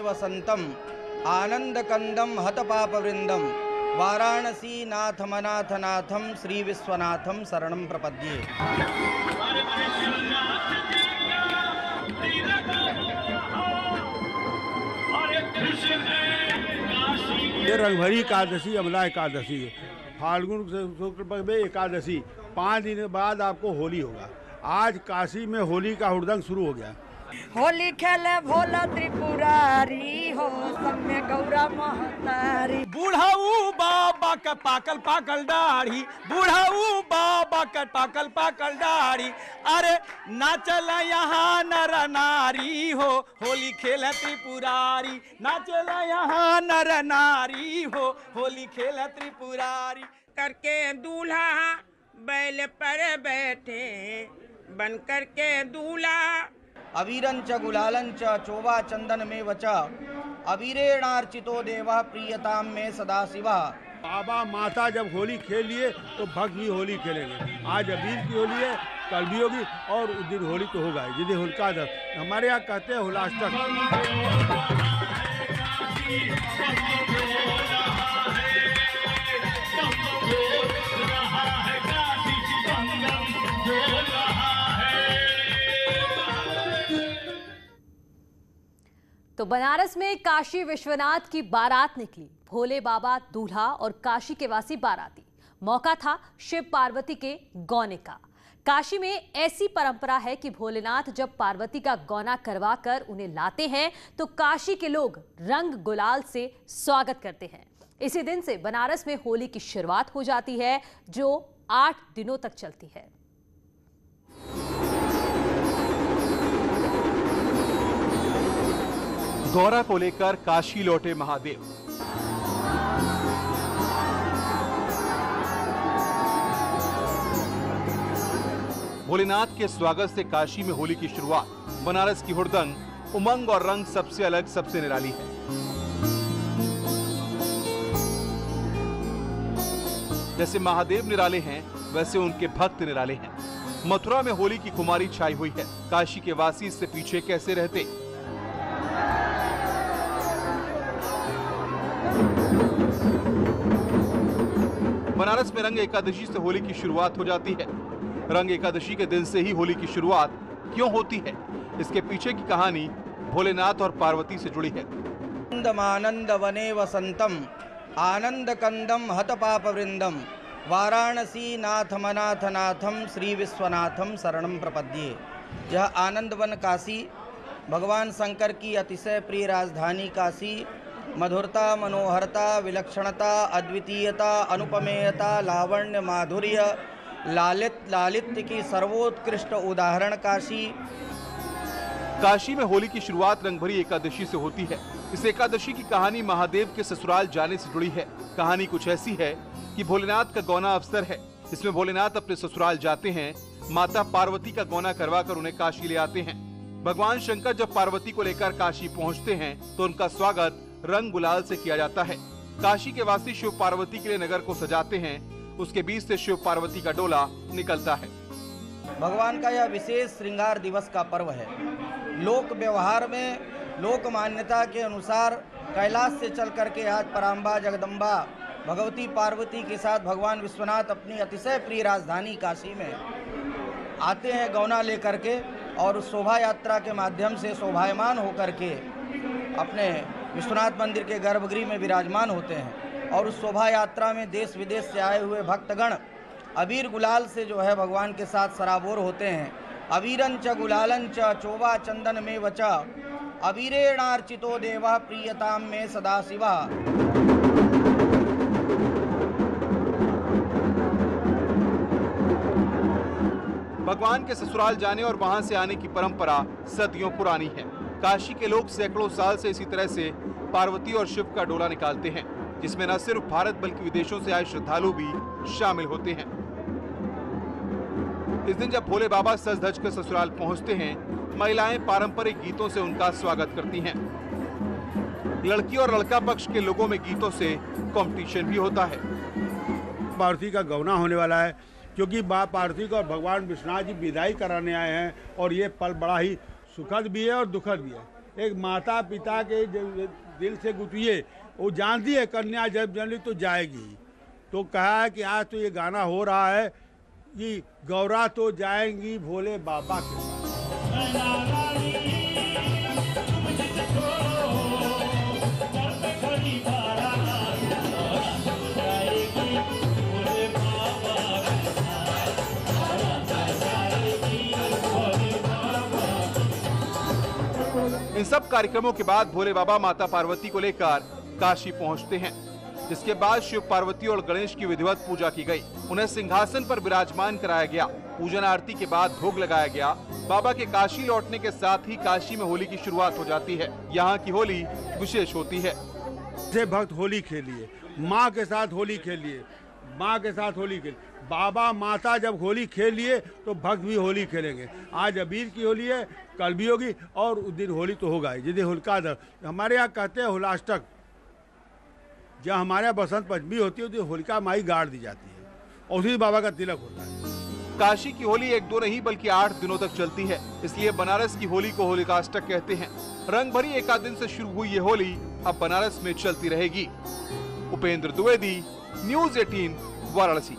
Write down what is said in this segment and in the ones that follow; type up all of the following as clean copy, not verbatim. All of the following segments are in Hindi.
वसंतम आनंदकंदम हतपापवृंदम वाराणसी नाथमनाथ नाथम श्री विश्वनाथम शरणं प्रपद्ये। ये रंगभरी एकादशी अमला एकादशी फाल्गुन शुक्ल पक्ष में एकादशी 5 दिन बाद आपको होली होगा। आज काशी में होली का हुड़दंग शुरू हो गया। होली खेले भोला त्रिपुरारी हो सब में गौरा महतारी। बूढ़ाऊ बाबा का पाकल पाकल दाढ़ी, बूढ़ाऊ बाबा का पाकल पाकल दाढ़ी, अरे नाचल यहाँ नर नारी हो होली खेल त्रिपुरारी, नाचल यहाँ नर नारी हो होली खेल त्रिपुरारी। करके दूल्हा बैल पर बैठे बन करके दूल्हा, अबीरंच गुलालंच चोवा चंदन में वच अबीरेणार्चितो देवा प्रियताम में सदा शिवा। बाबा माता जब होली खेल लिए तो भक्त भी होली खेलेंगे। आज अबीर की होली है, कल भी होगी और उस दिन होली तो होगा जिस दिन होलिका दहन। हमारे यहाँ कहते हैं हुलाष्टक। तो बनारस में काशी विश्वनाथ की बारात निकली। भोले बाबा दूल्हा और काशी के वासी बाराती। मौका था शिव पार्वती के गौने का। काशी में ऐसी परंपरा है कि भोलेनाथ जब पार्वती का गौना करवाकर उन्हें लाते हैं तो काशी के लोग रंग गुलाल से स्वागत करते हैं। इसी दिन से बनारस में होली की शुरुआत हो जाती है जो 8 दिनों तक चलती है। गौरा को लेकर काशी लौटे महादेव। भोलेनाथ के स्वागत से काशी में होली की शुरुआत। बनारस की हुड़दंग, उमंग और रंग सबसे अलग, सबसे निराली है। जैसे महादेव निराले हैं वैसे उनके भक्त निराले हैं। मथुरा में होली की खुमारी छाई हुई है। काशी के वासी इससे पीछे कैसे रहते। बनारस में रंग एकादशी से होली की शुरुआत हो जाती है। रंग एकादशी के दिन से ही होली की शुरुआत क्यों होती है, इसके पीछे की कहानी भोलेनाथ और पार्वती से जुड़ी है। आनंद वने वसंतम आनंद कंदम हतपापवृंदम वाराणसी नाथमनाथ नाथम श्री विश्वनाथम शरणं प्रपद्ये। यह आनंद वन काशी भगवान शंकर की अतिशय प्रिय राजधानी काशी मधुरता, मनोहरता, विलक्षणता, अद्वितीयता, अनुपमेयता, लावण्य, माधुर्य, लालित्य की सर्वोत्कृष्ट उदाहरण काशी। काशी में होली की शुरुआत रंगभरी एकादशी से होती है। इस एकादशी की कहानी महादेव के ससुराल जाने से जुड़ी है। कहानी कुछ ऐसी है कि भोलेनाथ का गौना अवसर है। इसमें भोलेनाथ अपने ससुराल जाते हैं। माता पार्वती का गौना करवाकर उन्हें काशी ले आते हैं। भगवान शंकर जब पार्वती को लेकर काशी पहुंचते हैं तो उनका स्वागत रंग गुलाल से किया जाता है। काशी के वासी शिव पार्वती के लिए नगर को सजाते हैं। उसके बीच से शिव पार्वती का डोला निकलता है। भगवान का यह विशेष श्रृंगार दिवस का पर्व है। लोक व्यवहार में लोक मान्यता के अनुसार कैलाश से चल करके आज पराम्बा जगदम्बा भगवती पार्वती के साथ भगवान विश्वनाथ अपनी अतिशय प्रिय राजधानी काशी में आते हैं गौना लेकर के, और उस शोभा यात्रा के माध्यम से शोभायमान होकर के अपने विश्वनाथ मंदिर के गर्भगृह में विराजमान होते हैं। और उस शोभा यात्रा में देश विदेश से आए हुए भक्तगण अबीर गुलाल से जो है भगवान के साथ सराबोर होते हैं। अबीरंच गुलालंच चोवा चंदन में वच अबीरेणार्चितो देवा प्रियताम में सदा शिवा। भगवान के ससुराल जाने और वहां से आने की परंपरा सदियों पुरानी है। काशी के लोग सैकड़ों साल से इसी तरह से पार्वती और शिव का डोला निकालते हैं, जिसमें न सिर्फ भारत बल्कि विदेशों से आए श्रद्धालु भी शामिल होते हैं। इस दिन जब भोले बाबा सज धज कर ससुराल पहुंचते हैं, महिलाएं पारंपरिक गीतों से उनका स्वागत करती हैं। लड़की और लड़का पक्ष के लोगों में गीतों से कंपटीशन भी होता है। पार्वती का गौना होने वाला है क्योंकि माँ पार्वती को और भगवान विश्वनाथ जी विदाई कराने आए हैं, और ये पल बड़ा ही सुखद भी है और दुखद भी है। एक माता पिता के दिल से गुजरिए, वो जानती है कन्या जब जन्मी तो जाएगी। तो कहा है कि आज तो ये गाना हो रहा है कि गौरा तो जाएंगी भोले बाबा के साथ। इन सब कार्यक्रमों के बाद भोले बाबा माता पार्वती को लेकर काशी पहुंचते हैं, जिसके बाद शिव पार्वती और गणेश की विधिवत पूजा की गई। उन्हें सिंहासन पर विराजमान कराया गया। पूजन आरती के बाद भोग लगाया गया। बाबा के काशी लौटने के साथ ही काशी में होली की शुरुआत हो जाती है। यहाँ की होली विशेष होती है। भक्त होली खेलिए, माँ के साथ होली खेलिए, माँ के साथ होली खेलिए। बाबा माता जब होली खेल लिए तो भक्त भी होली खेलेंगे। आज अबीर की होली है, कल भी होगी और उस दिन होली तो होगा ही। जिस दिन होलिका दहन, हमारे यहाँ कहते हैं होलाष्टक, जब हमारे यहाँ बसंत पंचमी होती है तो होलिका माई गाड़ दी जाती है और उसी बाबा का तिलक होता है। काशी की होली 1-2 नहीं बल्कि 8 दिनों तक चलती है, इसलिए बनारस की होली को होलिकाष्टक कहते हैं। रंग भरी एकाध दिन से शुरू हुई ये होली अब बनारस में चलती रहेगी। उपेंद्र द्विवेदी, न्यूज़ 18, वाराणसी।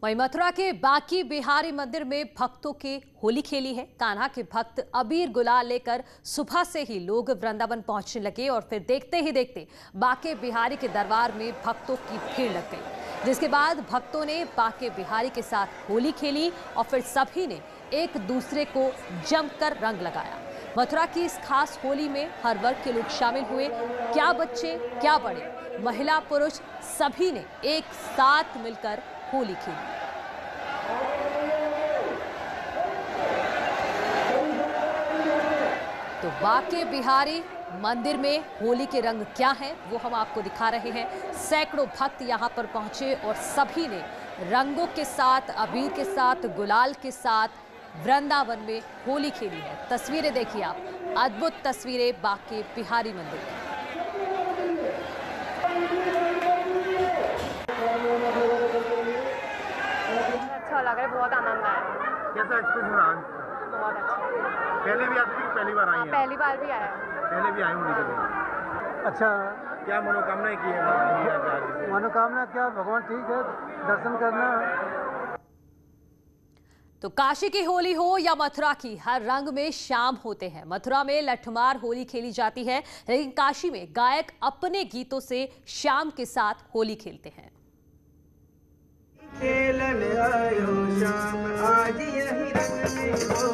वहीं मथुरा के बांके बिहारी मंदिर में भक्तों के होली खेली है। कान्हा के भक्त अबीर गुलाल लेकर सुबह से ही लोग वृंदावन पहुंचने लगे और फिर देखते ही देखते बांके बिहारी के दरबार में भक्तों की भीड़ लग गई, जिसके बाद भक्तों ने बांके बिहारी के साथ होली खेली और फिर सभी ने एक दूसरे को जमकर रंग लगाया। मथुरा की इस खास होली में हर वर्ग के लोग शामिल हुए। क्या बच्चे, क्या बड़े, महिला पुरुष सभी ने एक साथ मिलकर होली खेली। तो बांके बिहारी मंदिर में होली के रंग क्या हैं वो हम आपको दिखा रहे हैं। सैकड़ों भक्त यहां पर पहुंचे और सभी ने रंगों के साथ, अबीर के साथ, गुलाल के साथ वृंदावन में होली खेली है। तस्वीरें देखिए आप, अद्भुत तस्वीरें बांके बिहारी मंदिर की। अच्छा लग रहा है, बहुत आनंद आया। कैसा एक्सपीरियंस रहा? बहुत अच्छा। पहले भी आती थी कि पहली बार आई हैं? पहली बार भी आया। पहले भी आई होने के लिए। अच्छा, क्या मनोकामनाएं की है? मनोकामना क्या, भगवान ठीक है, दर्शन करना। तो काशी की होली हो या मथुरा की, हर रंग में शाम होते हैं। मथुरा में लठमार होली खेली जाती है, लेकिन काशी में गायक अपने गीतों से शाम के साथ होली खेलते हैं। खेलन आयो शाम आज यही रंग में हो।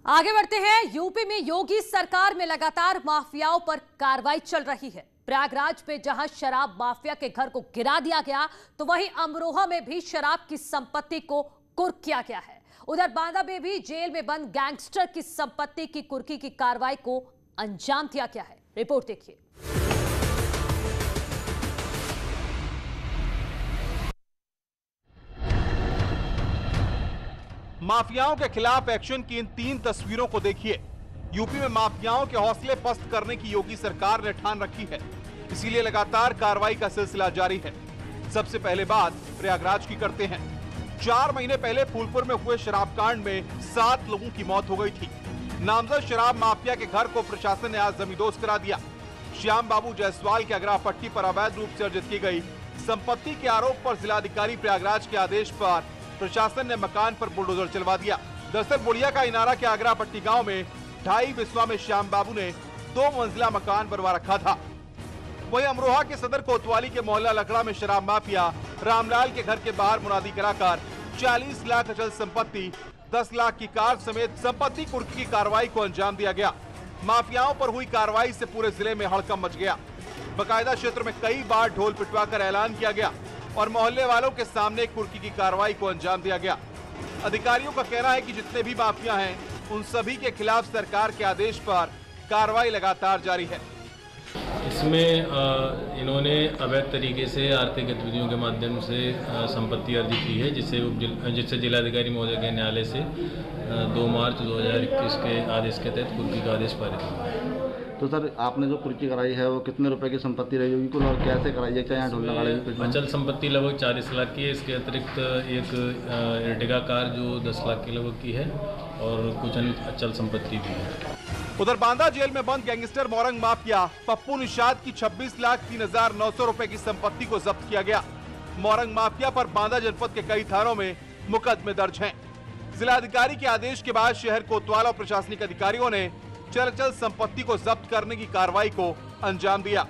आगे बढ़ते हैं। यूपी में योगी सरकार में लगातार माफियाओं पर कार्रवाई चल रही है। प्रयागराज में जहां शराब माफिया के घर को गिरा दिया गया, तो वहीं अमरोहा में भी शराब की संपत्ति को कुर्क किया गया है। उधर बांदा में भी जेल में बंद गैंगस्टर की संपत्ति की कुर्की की कार्रवाई को अंजाम दिया गया है। रिपोर्ट देखिए। माफियाओं के खिलाफ एक्शन की इन 3 तस्वीरों को देखिए। यूपी में माफियाओं के हौसले पस्त करने की योगी सरकार ने ठान रखी है, इसीलिए लगातार कार्रवाई का सिलसिला जारी है। सबसे पहले बात प्रयागराज की करते हैं। 4 महीने पहले फूलपुर में हुए शराब कांड में 7 लोगों की मौत हो गई थी। नामजद शराब माफिया के घर को प्रशासन ने आज जमींदोज करा दिया। श्याम बाबू जायसवाल के अगरा पट्टी पर अवैध रूप से अर्जित की गई संपत्ति के आरोप पर जिलाधिकारी प्रयागराज के आदेश पर प्रशासन ने मकान पर बुलडोजर चलवा दिया। दरअसल बुढ़िया का इनारा के आगरा पट्टी गांव में 2.5 बिस्वा में श्याम बाबू ने 2 मंजिला मकान बनवा रखा था। वहीं अमरोहा के सदर कोतवाली के मोहल्ला लकड़ा में शराब माफिया रामलाल के घर के बाहर मुनादी कराकर 40 लाख अचल संपत्ति, 10 लाख की कार समेत संपत्ति कुर्की की कार्रवाई को अंजाम दिया गया। माफियाओं पर हुई कार्रवाई से पूरे जिले में हड़कंप मच गया। बकायदा क्षेत्र में कई बार ढोल पिटवाकर ऐलान किया गया और मोहल्ले वालों के सामने कुर्की की कार्रवाई को अंजाम दिया गया। अधिकारियों का कहना है कि जितने भी माफिया हैं, उन सभी के खिलाफ सरकार के आदेश पर कार्रवाई लगातार जारी है। इसमें इन्होंने अवैध तरीके से आर्थिक गतिविधियों के माध्यम से संपत्ति अर्जित की है, जिससे जिलाधिकारी महोदय के न्यायालय से 2 मार्च 2021 के आदेश के तहत कुर्की का आदेश पारित हुआ। तो सर, आपने जो कुर्की कराई है वो कितने रुपए की संपत्ति रही होगी कुल और कैसे कराई है? क्या यहाँ ढूंढने वाले अचल संपत्ति लगभग 40 लाख की है। इसके अतिरिक्त एक एर्टिगा कार जो 10 लाख की लगभग की है और कुछ अन्य अचल संपत्ति भी है। उधर बांदा जेल में बंद गैंगस्टर मोरंग माफिया पप्पू निषाद की 26,03,900 रुपए की संपत्ति को जब्त किया गया। मोरंग माफिया पर बांदा जनपद के कई थानों में मुकदमे दर्ज हैं। जिलाधिकारी के आदेश के बाद शहर कोतवाल और प्रशासनिक अधिकारियों ने चल संपत्ति को जब्त करने की कार्रवाई को अंजाम दिया।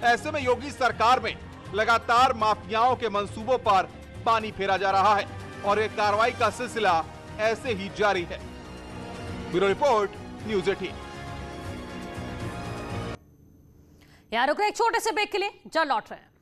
ऐसे में योगी सरकार में लगातार माफियाओं के मंसूबों पर पानी फेरा जा रहा है और ये कार्रवाई का सिलसिला ऐसे ही जारी है। Bureau report, news 18। यहाँ रुक रहे एक छोटे से ब्रेक के लिए, जल्द लौट रहे हैं।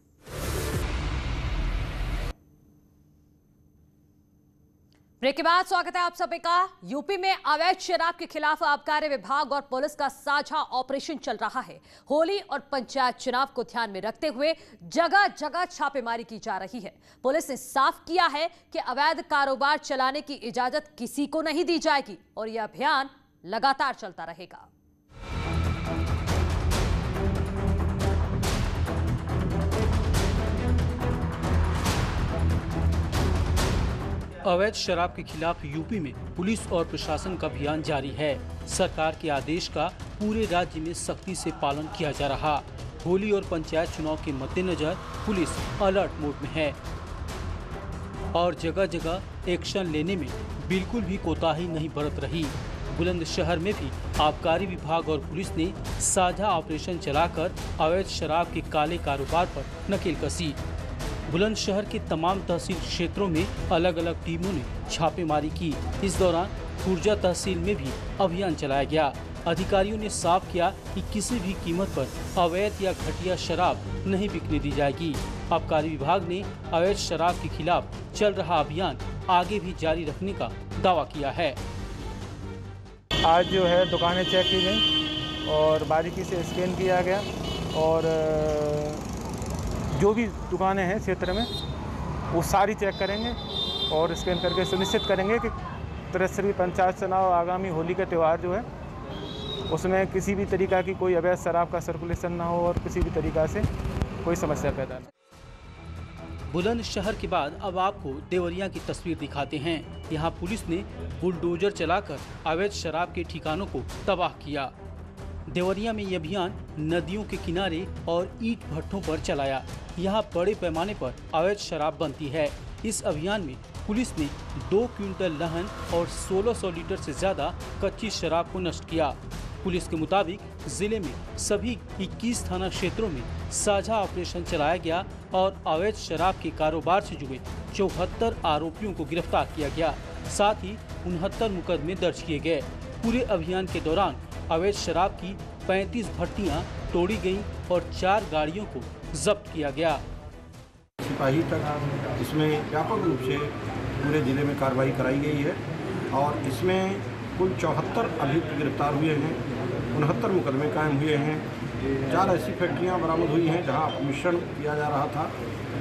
ब्रेक के बाद स्वागत है आप सभी का। यूपी में अवैध शराब के खिलाफ आबकारी विभाग और पुलिस का साझा ऑपरेशन चल रहा है। होली और पंचायत चुनाव को ध्यान में रखते हुए जगह जगह छापेमारी की जा रही है। पुलिस ने साफ किया है कि अवैध कारोबार चलाने की इजाजत किसी को नहीं दी जाएगी और यह अभियान लगातार चलता रहेगा। अवैध शराब के खिलाफ यूपी में पुलिस और प्रशासन का अभियान जारी है। सरकार के आदेश का पूरे राज्य में सख्ती से पालन किया जा रहा। होली और पंचायत चुनाव के मद्देनजर पुलिस अलर्ट मोड में है और जगह जगह एक्शन लेने में बिल्कुल भी कोताही नहीं बरत रही। बुलंदशहर में भी आबकारी विभाग और पुलिस ने साझा ऑपरेशन चलाकर अवैध शराब के काले कारोबार पर नकेल कसी। बुलंदशहर के तमाम तहसील क्षेत्रों में अलग अलग टीमों ने छापेमारी की। इस दौरान खुर्जा तहसील में भी अभियान चलाया गया। अधिकारियों ने साफ किया कि किसी भी कीमत पर अवैध या घटिया शराब नहीं बिकने दी जाएगी। आबकारी विभाग ने अवैध शराब के खिलाफ चल रहा अभियान आगे भी जारी रखने का दावा किया है। आज जो है दुकानें चेक की गई और बारीकी से स्कैन किया गया और जो भी दुकानें हैं क्षेत्र में वो सारी चेक करेंगे और स्कैन करके सुनिश्चित करेंगे कि त्रिस्तरीय पंचायत चुनाव आगामी होली का त्यौहार जो है उसमें किसी भी तरीका की कोई अवैध शराब का सर्कुलेशन ना हो और किसी भी तरीका से कोई समस्या पैदा न। बुलंदशहर के बाद अब आपको देवरिया की तस्वीर दिखाते हैं। यहाँ पुलिस ने बुलडोजर चलाकर अवैध शराब के ठिकानों को तबाह किया। देवरिया में ये अभियान नदियों के किनारे और ईंट भट्ठों पर चलाया। यहाँ बड़े पैमाने पर अवैध शराब बनती है। इस अभियान में पुलिस ने 2 क्विंटल लहन और 1600 लीटर से ज्यादा कच्ची शराब को नष्ट किया। पुलिस के मुताबिक जिले में सभी 21 थाना क्षेत्रों में साझा ऑपरेशन चलाया गया और अवैध शराब के कारोबार से जुड़े 74 आरोपियों को गिरफ्तार किया गया। साथ ही 69 मुकदमे दर्ज किए गए। पूरे अभियान के दौरान अवैध शराब की 35 भट्टियां तोड़ी गईं और 4 गाड़ियों को जब्त किया गया। सिपाही तक इसमें व्यापक रूप से पूरे जिले में कार्रवाई कराई गई है और इसमें कुल 74 अभियुक्त गिरफ्तार हुए हैं, 69 मुकदमे कायम हुए हैं। 4 ऐसी फैक्ट्रियां बरामद हुई हैं जहां मिश्रण किया जा रहा था,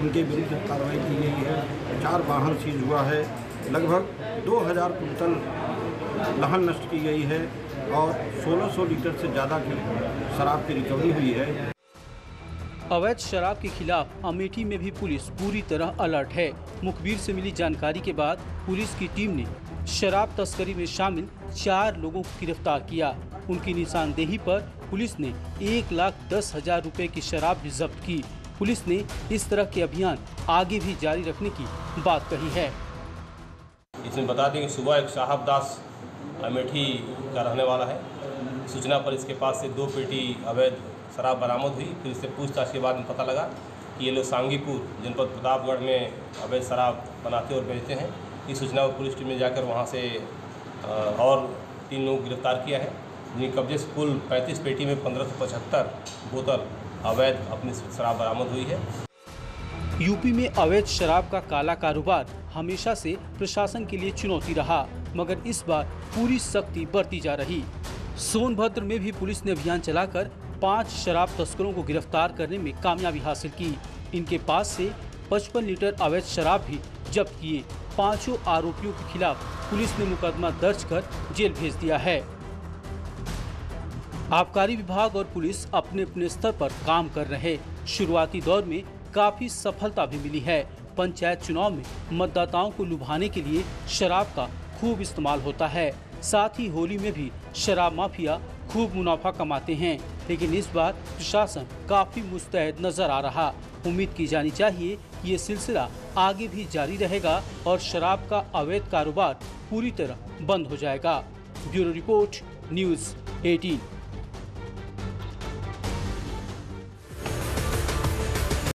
उनके विरुद्ध कार्रवाई की गई है। 4 वाहन सीज हुआ है, लगभग 2000 कुंटल लहन नष्ट की गई है और 1600 लीटर से ज़्यादा की शराब की रिकवरी हुई है। अवैध शराब के खिलाफ अमेठी में भी पुलिस पूरी तरह अलर्ट है। मुखबिर से मिली जानकारी के बाद पुलिस की टीम ने शराब तस्करी में शामिल 4 लोगों को गिरफ्तार किया। उनकी निशानदेही पर पुलिस ने 1,10,000 रुपए की शराब भी जब्त की। पुलिस ने इस तरह के अभियान आगे भी जारी रखने की बात कही है। इसमें बता दें कि सुबह एक साहब दास अमेठी का रहने वाला है, सूचना पर इसके पास से 2 पेटी अवैध शराब बरामद हुई। फिर इससे पूछताछ के बाद में पता लगा कि ये लोग सांगीपुर जनपद प्रतापगढ़ में अवैध शराब बनाते और बेचते हैं। इस सूचना पर पुलिस टीम ने जाकर वहाँ से और 3 लोग गिरफ्तार किया है, जिनके कब्जे से कुल 35 पेटी में 1575 बोतल अवैध अपनी शराब बरामद हुई है। यूपी में अवैध शराब का काला कारोबार हमेशा से प्रशासन के लिए चुनौती रहा, मगर इस बार पूरी सख्ती बरती जा रही। सोनभद्र में भी पुलिस ने अभियान चलाकर 5 शराब तस्करों को गिरफ्तार करने में कामयाबी हासिल की। इनके पास से 55 लीटर अवैध शराब भी जब्त किए। 5 आरोपियों के खिलाफ पुलिस ने मुकदमा दर्ज कर जेल भेज दिया है। आबकारी विभाग और पुलिस अपने अपने स्तर पर काम कर रहे। शुरुआती दौर में काफी सफलता भी मिली है। पंचायत चुनाव में मतदाताओं को लुभाने के लिए शराब का खूब इस्तेमाल होता है। साथ ही होली में भी शराब माफिया खूब मुनाफा कमाते हैं, लेकिन इस बार प्रशासन काफी मुस्तैद नजर आ रहा। उम्मीद की जानी चाहिए ये सिलसिला आगे भी जारी रहेगा और शराब का अवैध कारोबार पूरी तरह बंद हो जाएगा। Bureau report, news 18।